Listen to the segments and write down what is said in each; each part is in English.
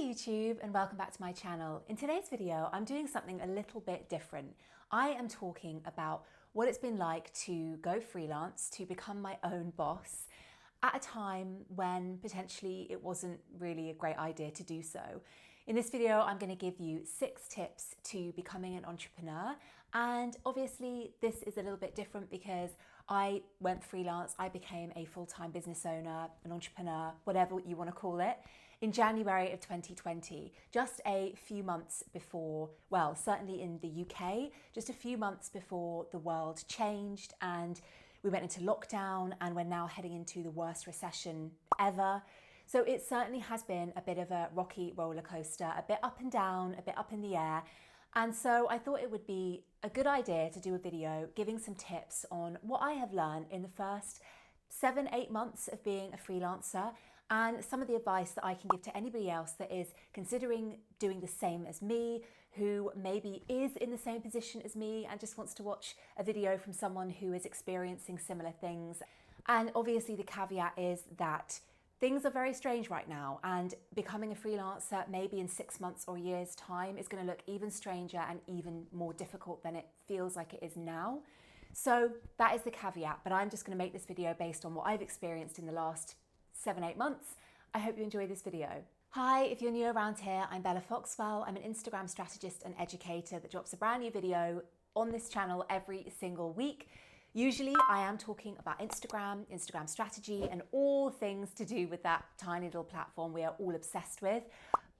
YouTube and welcome back to my channel. In today's video, I'm doing something a little bit different. I am talking about what it's been like to go freelance, to become my own boss at a time when potentially it wasn't really a great idea to do so. In this video, I'm going to give you 6 tips to becoming an entrepreneur. And obviously this is a little bit different because I went freelance. I became a full-time business owner, an entrepreneur, whatever you want to call it, in January of 2020, just a few months before, well, certainly in the UK, just a few months before the world changed and we went into lockdown, and we're now heading into the worst recession ever. So it certainly has been a bit of a rocky roller coaster, a bit up and down, a bit up in the air. And so I thought it would be a good idea to do a video giving some tips on what I have learned in the first 7-8 months of being a freelancer, and some of the advice that I can give to anybody else that is considering doing the same as me, who maybe is in the same position as me and just wants to watch a video from someone who is experiencing similar things. And obviously the caveat is that things are very strange right now, and becoming a freelancer maybe in 6 months or a year's time is going to look even stranger and even more difficult than it feels like it is now. So that is the caveat, but I'm just going to make this video based on what I've experienced in the last 7-8 months. I hope you enjoy this video. Hi, if you're new around here, I'm Bella Foxwell. I'm an Instagram strategist and educator that drops a brand new video on this channel every single week. Usually I am talking about Instagram strategy, and all things to do with that tiny little platform we are all obsessed with.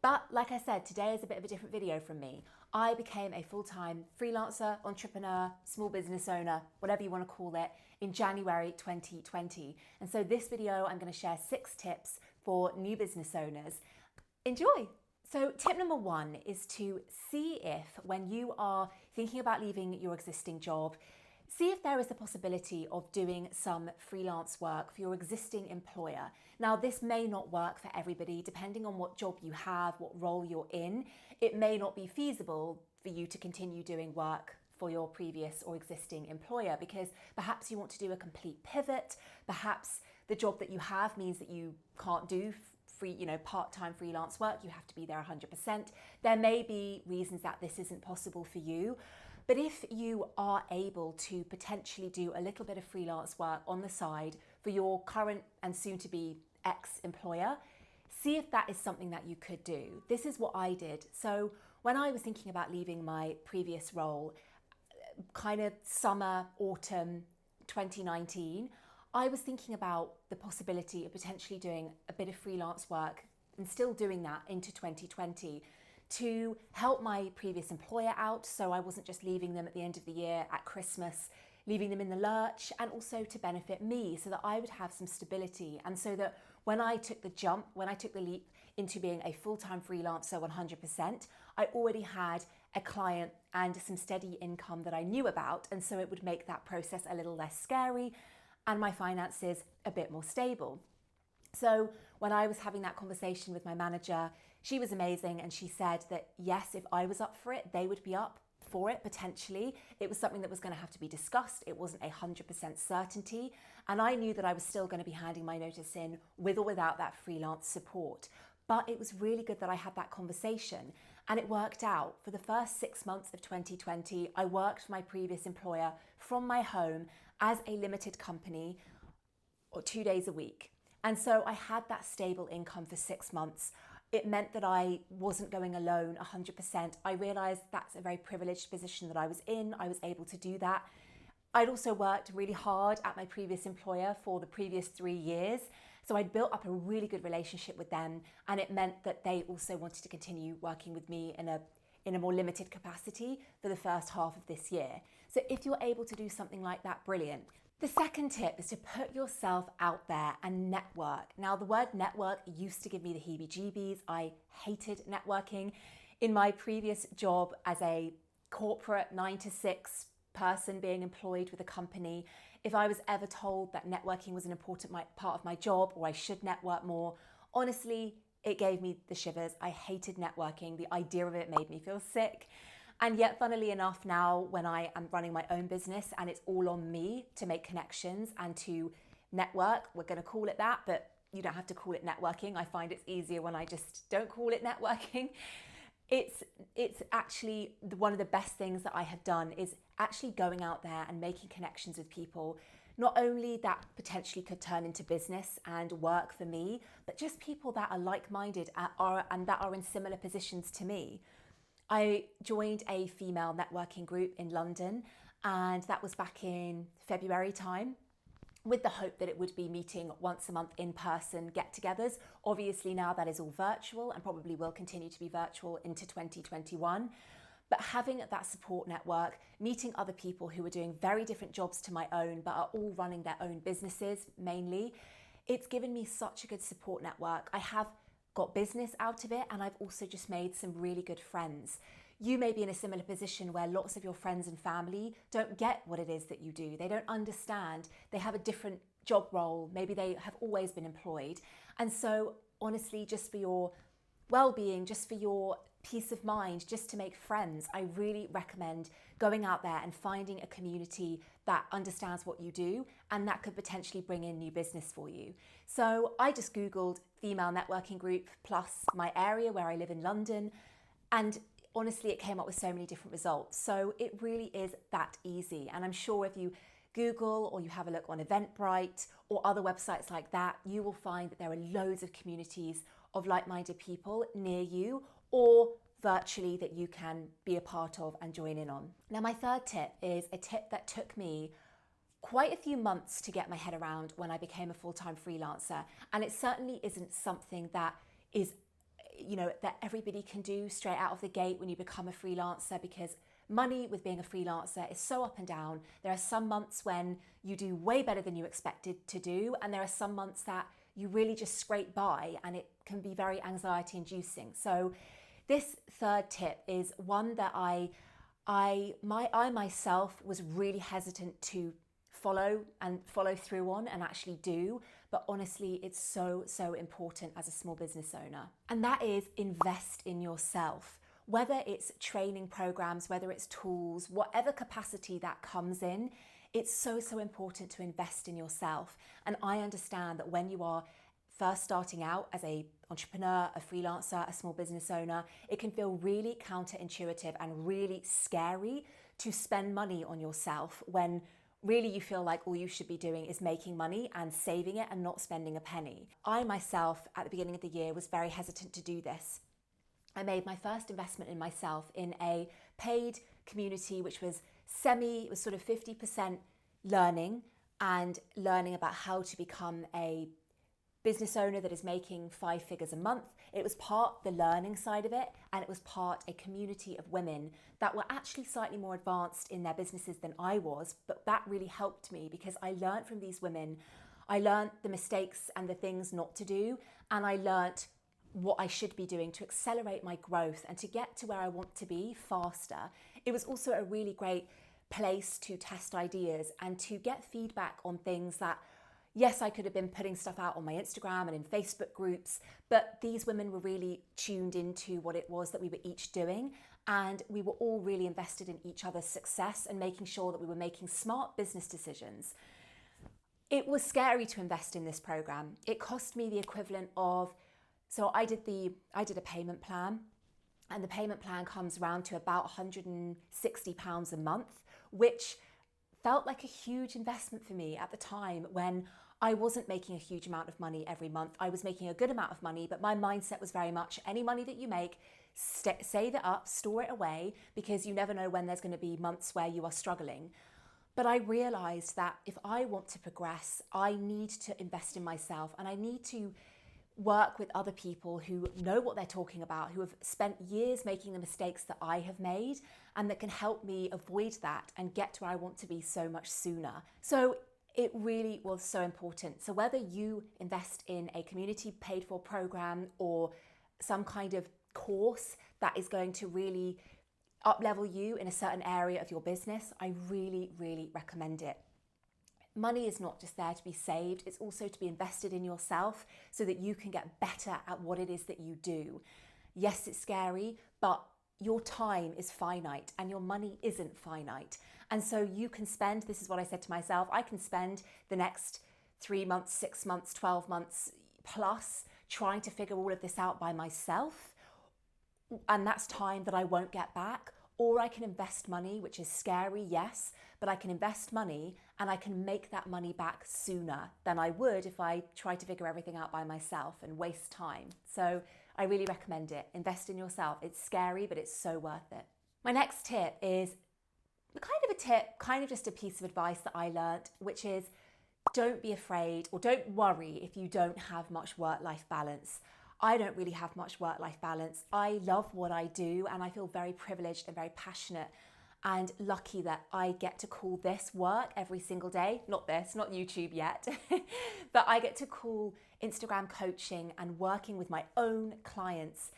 But like I said, today is a bit of a different video from me. I became a full-time freelancer, entrepreneur, small business owner, whatever you want to call it, in January 2020. And so this video, I'm going to share 6 tips for new business owners. Enjoy! So tip number 1 is to see if, when you are thinking about leaving your existing job, see if there is the possibility of doing some freelance work for your existing employer. Now, this may not work for everybody, depending on what job you have, what role you're in. It may not be feasible for you to continue doing work for your previous or existing employer because perhaps you want to do a complete pivot. Perhaps the job that you have means that you can't do part-time freelance work. You have to be there 100%. There may be reasons that this isn't possible for you. But if you are able to potentially do a little bit of freelance work on the side for your current and soon-to-be ex-employer, see if that is something that you could do. This is what I did. So when I was thinking about leaving my previous role, kind of summer, autumn 2019, I was thinking about the possibility of potentially doing a bit of freelance work and still doing that into 2020 to help my previous employer out, so I wasn't just leaving them at the end of the year at Christmas, leaving them in the lurch, and also to benefit me so that I would have some stability, and so that when I took the jump, when I took the leap into being a full-time freelancer 100%, I already had a client and some steady income that I knew about, and so it would make that process a little less scary and my finances a bit more stable. So when I was having that conversation with my manager, she was amazing, and she said that yes, if I was up for it, they would be up for it potentially. It was something that was going to have to be discussed. It wasn't 100% certainty, and I knew that I was still going to be handing my notice in with or without that freelance support. But it was really good that I had that conversation, and it worked out. For the first 6 months of 2020, I worked for my previous employer from my home as a limited company, or 2 days a week. And so I had that stable income for 6 months. It meant that I wasn't going alone 100%. I realized that's a very privileged position that I was in. I was able to do that. I'd also worked really hard at my previous employer for the previous 3 years. So I'd built up a really good relationship with them, and it meant that they also wanted to continue working with me in a more limited capacity for the first half of this year. So if you're able to do something like that, brilliant. The second tip is to put yourself out there and network. Now, the word network used to give me the heebie-jeebies. I hated networking. In my previous job as a corporate 9-to-6 person being employed with a company, if I was ever told that networking was an important part of my job, or I should network more, honestly, it gave me the shivers. I hated networking. The idea of it made me feel sick. And yet, funnily enough, now when I am running my own business and it's all on me to make connections and to network, we're going to call it that, but you don't have to call it networking. I find it's easier when I just don't call it networking. It's actually one of the best things that I have done is actually going out there and making connections with people, not only that potentially could turn into business and work for me, but just people that are like-minded and that are in similar positions to me. I joined a female networking group in London, and that was back in February time, with the hope that it would be meeting once a month in-person get-togethers. Obviously now that is all virtual and probably will continue to be virtual into 2021. But having that support network, meeting other people who are doing very different jobs to my own, but are all running their own businesses mainly, it's given me such a good support network. I have got business out of it, and I've also just made some really good friends. You may be in a similar position where lots of your friends and family don't get what it is that you do. They don't understand. They have a different job role. Maybe they have always been employed. And so honestly, just for your well-being, just for your peace of mind, just to make friends, I really recommend going out there and finding a community that understands what you do and that could potentially bring in new business for you. So I just Googled female networking group plus my area where I live in London, and honestly, it came up with so many different results. So it really is that easy. And I'm sure if you Google or you have a look on Eventbrite or other websites like that, you will find that there are loads of communities of like-minded people near you or virtually that you can be a part of and join in on. Now, my third tip is a tip that took me quite a few months to get my head around when I became a full-time freelancer. And it certainly isn't something that is that everybody can do straight out of the gate when you become a freelancer, because money with being a freelancer is so up and down. There are some months when you do way better than you expected to do, and there are some months that you really just scrape by, and it can be very anxiety inducing. So this third tip is one that I myself was really hesitant to follow through on and actually do, but honestly, it's so important as a small business owner. And that is invest in yourself. Whether it's training programs, whether it's tools, whatever capacity that comes in, it's so important to invest in yourself. And I understand that when you are first starting out as an entrepreneur, a freelancer, a small business owner, it can feel really counterintuitive and really scary to spend money on yourself when really you feel like all you should be doing is making money and saving it and not spending a penny. I myself, at the beginning of the year, was very hesitant to do this. I made my first investment in myself in a paid community, which was it was sort of 50% learning about how to become a business owner that is making 5 figures a month. It was part the learning side of it, and it was part a community of women that were actually slightly more advanced in their businesses than I was, but that really helped me because I learned from these women. I learned the mistakes and the things not to do, and I learned what I should be doing to accelerate my growth and to get to where I want to be faster. It was also a really great place to test ideas and to get feedback on things that, yes, I could have been putting stuff out on my Instagram and in Facebook groups, but these women were really tuned into what it was that we were each doing, and we were all really invested in each other's success and making sure that we were making smart business decisions. It was scary to invest in this program. It cost me the equivalent of, so I did a payment plan, and the payment plan comes around to about £160 a month, which felt like a huge investment for me at the time when I wasn't making a huge amount of money every month. I was making a good amount of money, but my mindset was very much any money that you make, save it up, store it away, because you never know when there's going to be months where you are struggling. But I realized that if I want to progress, I need to invest in myself, and I need to work with other people who know what they're talking about, who have spent years making the mistakes that I have made, and that can help me avoid that and get to where I want to be so much sooner. So it really was so important. So whether you invest in a community paid for program or some kind of course that is going to really up-level you in a certain area of your business, I really recommend it. Money is not just there to be saved, it's also to be invested in yourself so that you can get better at what it is that you do. Yes, it's scary, but your time is finite and your money isn't finite. And so you can spend, this is what I said to myself, I can spend the next 3 months, 6 months, 12 months, plus trying to figure all of this out by myself, and that's time that I won't get back. Or I can invest money, which is scary, yes, but I can invest money and I can make that money back sooner than I would if I tried to figure everything out by myself and waste time. So I really recommend it. Invest in yourself. It's scary, but it's so worth it. My next tip is kind of just a piece of advice that I learned, which is don't be afraid or don't worry if you don't have much work-life balance. I don't really have much work-life balance. I love what I do and I feel very privileged and very passionate and lucky that I get to call this work every single day. Not YouTube yet, but I get to call Instagram coaching and working with my own clients.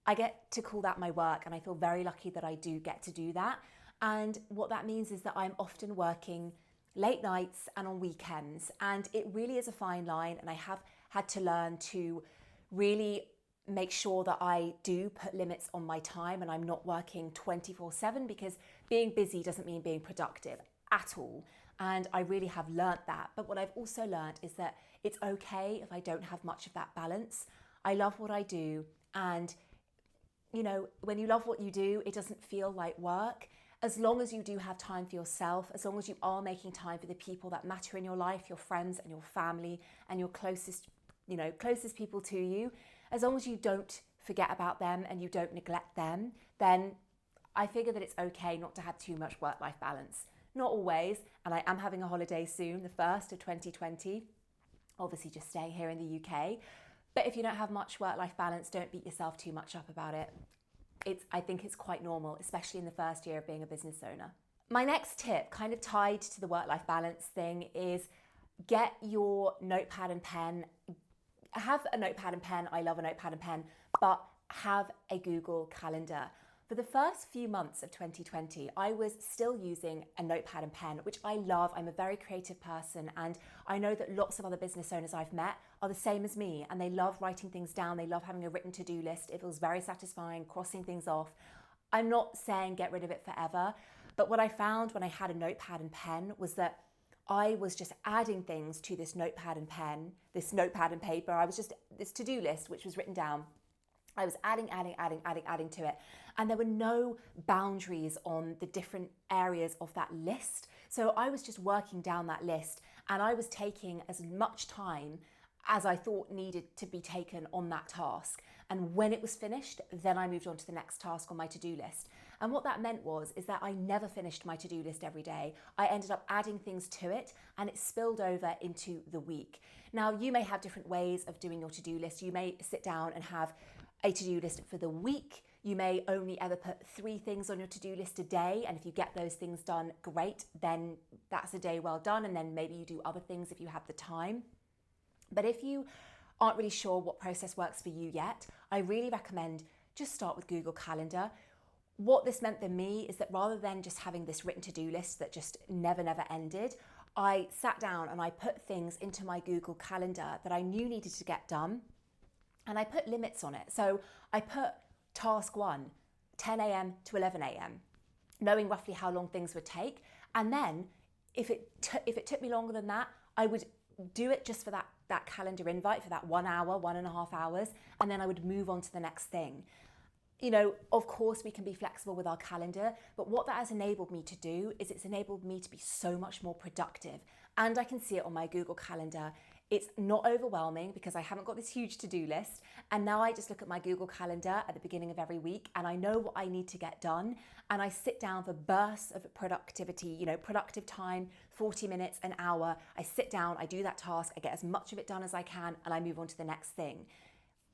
I get to call that my work and I feel very lucky that I do get to do that. And what that means is that I'm often working late nights and on weekends, and it really is a fine line, and I have had to learn to really make sure that I do put limits on my time and I'm not working 24/7, because being busy doesn't mean being productive at all. And I really have learnt that. But what I've also learnt is that it's okay if I don't have much of that balance. I love what I do, and you know, when you love what you do, it doesn't feel like work. As long as you do have time for yourself, as long as you are making time for the people that matter in your life, your friends and your family and your closest people to you, as long as you don't forget about them and you don't neglect them, then I figure that it's okay not to have too much work-life balance. Not always, and I am having a holiday soon, the 1st of 2020, obviously just staying here in the UK. But if you don't have much work-life balance, don't beat yourself too much up about it. I think it's quite normal, especially in the first year of being a business owner. My next tip, kind of tied to the work-life balance thing, is get your notepad and pen. Have a notepad and pen. I love a notepad and pen, but have a Google Calendar. For the first few months of 2020, I was still using a notepad and pen, which I love. I'm a very creative person, and I know that lots of other business owners I've met are the same as me, and they love writing things down. They love having a written to-do list. It feels very satisfying, crossing things off. I'm not saying get rid of it forever, but what I found when I had a notepad and pen was that I was just adding things to this notepad and pen, this notepad and paper. This to-do list, which was written down. I was adding to it. And there were no boundaries on the different areas of that list. So I was just working down that list, and I was taking as much time as I thought needed to be taken on that task. And when it was finished, then I moved on to the next task on my to-do list. And what that meant is that I never finished my to-do list every day. I ended up adding things to it, and it spilled over into the week. Now, you may have different ways of doing your to-do list. You may sit down and have a to-do list for the week. You may only ever put 3 things on your to-do list a day, and if you get those things done, great, then that's a day well done, and then maybe you do other things if you have the time. But if you aren't really sure what process works for you yet, I really recommend just start with Google Calendar. What this meant for me is that rather than just having this written to-do list that just never ended, I sat down and I put things into my Google Calendar that I knew needed to get done, and I put limits on it. So I put task 1, 10 a.m. to 11 a.m., knowing roughly how long things would take. And then if it took me longer than that, I would do it just for that calendar invite for that 1 hour, 1.5 hours, and then I would move on to the next thing. You know, of course we can be flexible with our calendar, but what that has enabled me to do is it's enabled me to be so much more productive. And I can see it on my Google Calendar. It's not overwhelming because I haven't got this huge to-do list. And now I just look at my Google Calendar at the beginning of every week, and I know what I need to get done. And I sit down for bursts of productivity, productive time, 40 minutes, an hour. I sit down, I do that task, I get as much of it done as I can, and I move on to the next thing.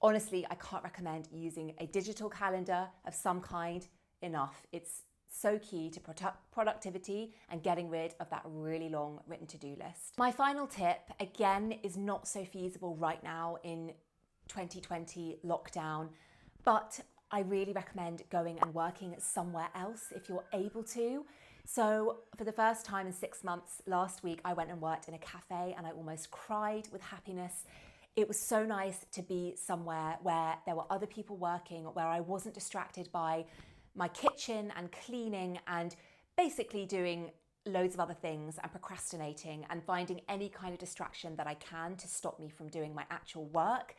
Honestly, I can't recommend using a digital calendar of some kind enough. It's so key to productivity and getting rid of that really long written to-do list. My final tip, again, is not so feasible right now in 2020 lockdown, but I really recommend going and working somewhere else if you're able to. So for the first time in 6 months, last week, I went and worked in a cafe and I almost cried with happiness. It was so nice to be somewhere where there were other people working, where I wasn't distracted by my kitchen and cleaning and basically doing loads of other things and procrastinating and finding any kind of distraction that I can to stop me from doing my actual work.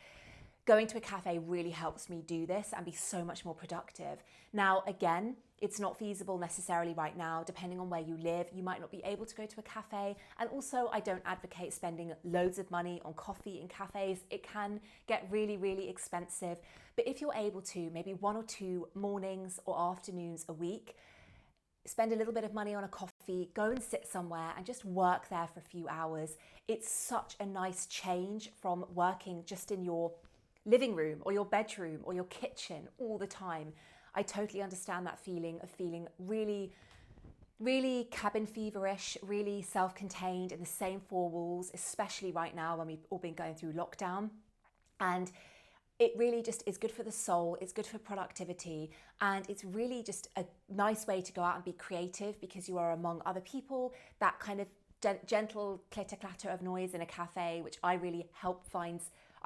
Going to a cafe really helps me do this and be so much more productive. Now, again, it's not feasible necessarily right now. Depending on where you live, you might not be able to go to a cafe. And also, I don't advocate spending loads of money on coffee in cafes. It can get really, really expensive. But if you're able to, maybe 1 or 2 mornings or afternoons a week, spend a little bit of money on a coffee, go and sit somewhere and just work there for a few hours. It's such a nice change from working just in your living room or your bedroom or your kitchen all the time. I totally understand that feeling of feeling really, really cabin feverish, really self-contained in the same 4 walls, especially right now when we've all been going through lockdown. And it really just is good for the soul, it's good for productivity, and it's really just a nice way to go out and be creative because you are among other people. That kind of gentle clitter-clatter of noise in a cafe, which I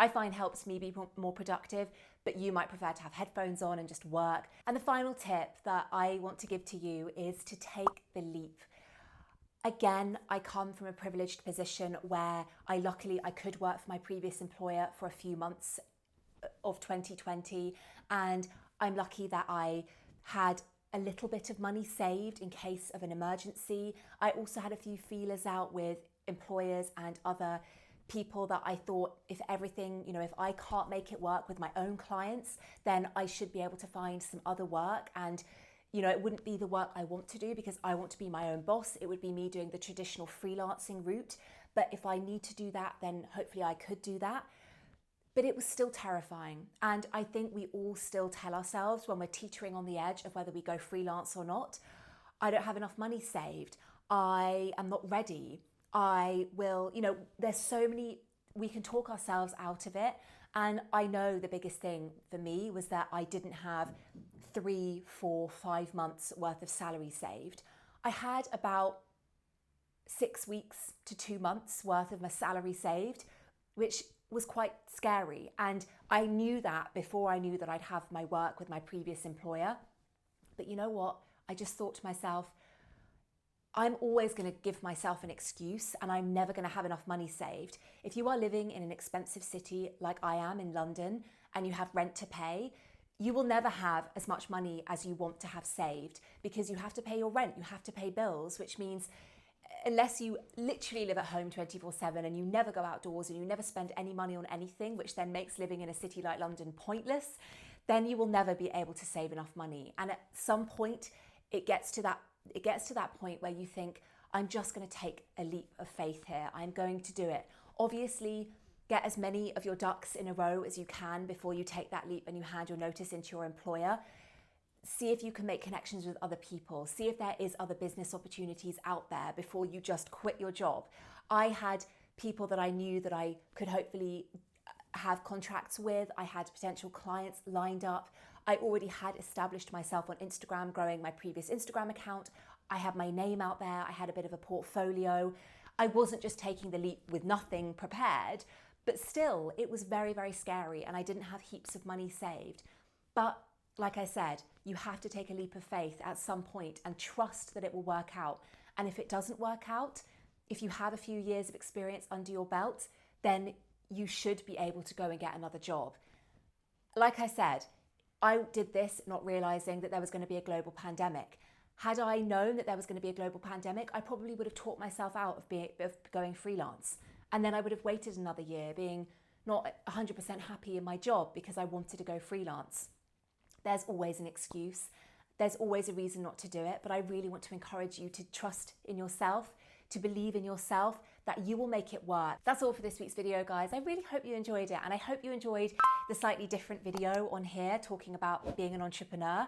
find helps me be more productive, but you might prefer to have headphones on and just work. And the final tip that I want to give to you is to take the leap. Again, I come from a privileged position where luckily I could work for my previous employer for a few months of 2020, and I'm lucky that I had a little bit of money saved in case of an emergency. I also had a few feelers out with employers and other people that I thought if I can't make it work with my own clients, then I should be able to find some other work. And, it wouldn't be the work I want to do because I want to be my own boss. It would be me doing the traditional freelancing route. But if I need to do that, then hopefully I could do that. But it was still terrifying. And I think we all still tell ourselves when we're teetering on the edge of whether we go freelance or not, I don't have enough money saved. I am not ready. I will, there's so many, we can talk ourselves out of it. And I know the biggest thing for me was that I didn't have 3, 4, 5 months worth of salary saved. I had about 6 weeks to 2 months worth of my salary saved, which was quite scary. And I knew that before I knew that I'd have my work with my previous employer. But you know what? I just thought to myself, I'm always going to give myself an excuse and I'm never going to have enough money saved. If you are living in an expensive city like I am in London and you have rent to pay, you will never have as much money as you want to have saved because you have to pay your rent, you have to pay bills, which means unless you literally live at home 24/7 and you never go outdoors and you never spend any money on anything, which then makes living in a city like London pointless, then you will never be able to save enough money. And at some point, it gets to that point where you think, I'm just going to take a leap of faith here. I'm going to do it. Obviously, get as many of your ducks in a row as you can before you take that leap and you hand your notice into your employer. See if you can make connections with other people. See if there is other business opportunities out there before you just quit your job. I had people that I knew that I could hopefully have contracts with. I had potential clients lined up. I already had established myself on Instagram, growing my previous Instagram account. I had my name out there. I had a bit of a portfolio. I wasn't just taking the leap with nothing prepared, but still it was very, very scary and I didn't have heaps of money saved. But like I said, you have to take a leap of faith at some point and trust that it will work out. And if it doesn't work out, if you have a few years of experience under your belt, then you should be able to go and get another job. Like I said, I did this not realizing that there was going to be a global pandemic. Had I known that there was going to be a global pandemic, I probably would have taught myself out of going freelance. And then I would have waited another year being not 100% happy in my job because I wanted to go freelance. There's always an excuse. There's always a reason not to do it. But I really want to encourage you to trust in yourself, to believe in yourself, that you will make it work. That's all for this week's video, guys. I really hope you enjoyed it. And I hope you enjoyed the slightly different video on here talking about being an entrepreneur.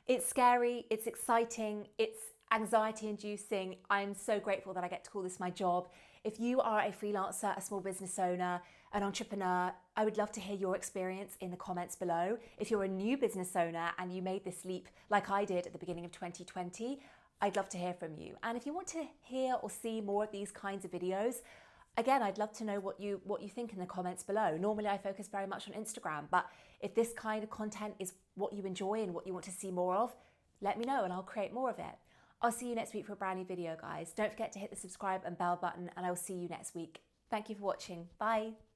It's scary, it's exciting, it's anxiety inducing. I'm so grateful that I get to call this my job. If you are a freelancer, a small business owner, an entrepreneur, I would love to hear your experience in the comments below. If you're a new business owner and you made this leap like I did at the beginning of 2020, I'd love to hear from you. And if you want to hear or see more of these kinds of videos, again, I'd love to know what you think in the comments below. Normally I focus very much on Instagram, but if this kind of content is what you enjoy and what you want to see more of, let me know and I'll create more of it. I'll see you next week for a brand new video, guys. Don't forget to hit the subscribe and bell button, and I will see you next week. Thank you for watching. Bye.